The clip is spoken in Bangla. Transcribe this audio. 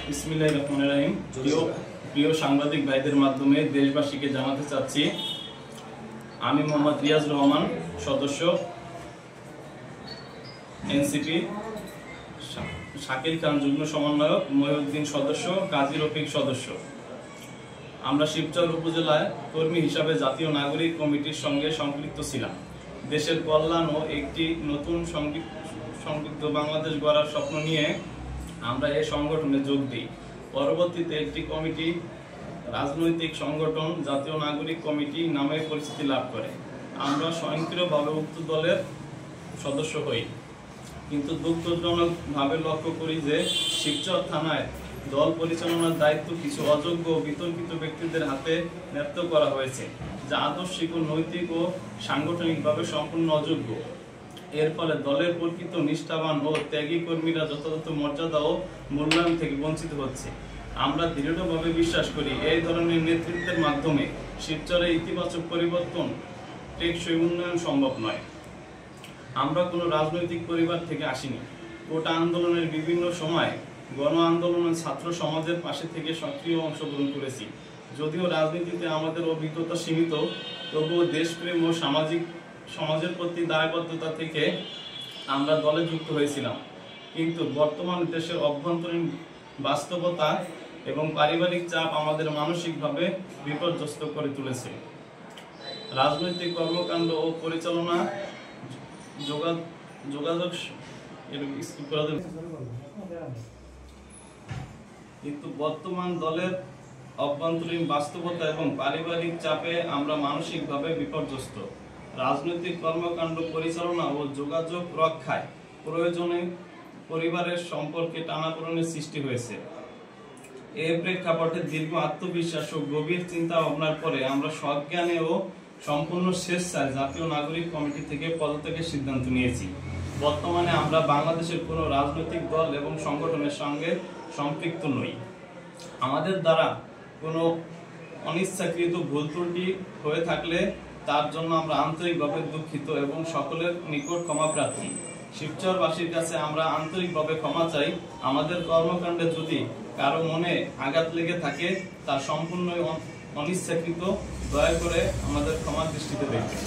বিসমিল্লাহির রহমানির রহিম। প্রিয় সাংবাদিক ভাইদের মাধ্যমে দেশবাসীকে জানাতে চাচ্ছি, আমি মোহাম্মদ রিয়াজ রহমান, সদস্য এনসিপি, শাকিল খান যুগ্ম সমন্বয়ক, মহিউদ্দিন সদস্য, কাজী রফিক সদস্য। আমরা শিবচর উপজেলায় কর্মী হিসাবে জাতীয় নাগরিক কমিটির সঙ্গে সম্পৃক্ত ছিলাম। দেশের কল্যাণ ও একটি নতুন সমৃদ্ধ বাংলাদেশ গড়ার স্বপ্ন নিয়ে আমরা এই সংগঠনে যোগ দিই। পরবর্তীতে একটি কমিটি রাজনৈতিক সংগঠন জাতীয় নাগরিক কমিটি নামে পরিচিতি লাভ করে। আমরা স্বয়ংক্রিয়ভাবে উক্ত দলের সদস্য হই, কিন্তু দুঃখজনকভাবে লক্ষ্য করি যে শিবচর থানায় দল পরিচালনার দায়িত্ব কিছু অযোগ্য ও বিতর্কিত ব্যক্তিদের হাতে ন্যস্ত করা হয়েছে, যা আদর্শিক ও নৈতিক ও সাংগঠনিকভাবে সম্পূর্ণ অযোগ্য। এর ফলে দলের প্রকৃত নিষ্ঠাবান ও ত্যাগী কর্মীরা যথাযথ মর্যাদা ও মূল্যায়ন থেকে বঞ্চিত হচ্ছে। আমরা দৃঢ়ভাবে বিশ্বাস করি, এই ধরনের নেতৃত্বের মাধ্যমে শিবচরে ইতিবাচক পরিবর্তন, টেকসই উন্নয়ন সম্ভব নয়। আমরা কোনো রাজনৈতিক পরিবার থেকে আসিনি। কোটা আন্দোলনের বিভিন্ন সময় গণ আন্দোলনের ছাত্র সমাজের পাশে থেকে সক্রিয় অংশগ্রহণ করেছি। যদিও রাজনীতিতে আমাদের অভিজ্ঞতা সীমিত, তবুও দেশপ্রেম ও সমাজের প্রতি দায়বদ্ধতা থেকে আমরা দলে যুক্ত হয়েছিলাম। কিন্তু বর্তমান দেশের অভ্যন্তরীণ বাস্তবতা এবং পারিবারিক চাপ আমাদের মানসিকভাবে বিপর্যস্ত করে তুলেছে। রাজনৈতিক কর্মকাণ্ড ও পরিচালনা কিন্তু বর্তমান দলের অভ্যন্তরীণ বাস্তবতা এবং পারিবারিক চাপে আমরা মানসিকভাবে বিপর্যস্ত। রাজনৈতিক কর্মকাণ্ড পরিচালনা ও যোগাযোগ রক্ষায় প্রয়োজনে পরিবারের সম্পর্কে টানাপোড়েনের সৃষ্টি হয়েছে। এর প্রেক্ষাপটে দীর্ঘ আত্মবিশ্বাস ও গভীর চিন্তা ভাবনার পরে আমরা সজ্ঞানে ও সম্পূর্ণ স্বেচ্ছায় জাতীয় নাগরিক কমিটি থেকে পদত্যাগের সিদ্ধান্ত নিয়েছি। বর্তমানে আমরা বাংলাদেশের কোনো রাজনৈতিক দল এবং সংগঠনের সঙ্গে সম্পৃক্ত নই। আমাদের দ্বারা কোনো অনিচ্ছাকৃত ভুল ত্রুটি হয়ে থাকলে তার জন্য আমরা আন্তরিকভাবে দুঃখিত এবং সকলের নিকট ক্ষমা প্রার্থী। শিবচরবাসীর কাছে আমরা আন্তরিকভাবে ক্ষমা চাই। আমাদের কর্মকাণ্ডে যদি কারো মনে আঘাত লেগে থাকে, তা সম্পূর্ণ অনিচ্ছাকৃত। দয়া করে আমাদের ক্ষমার দৃষ্টিতে দেখবেন।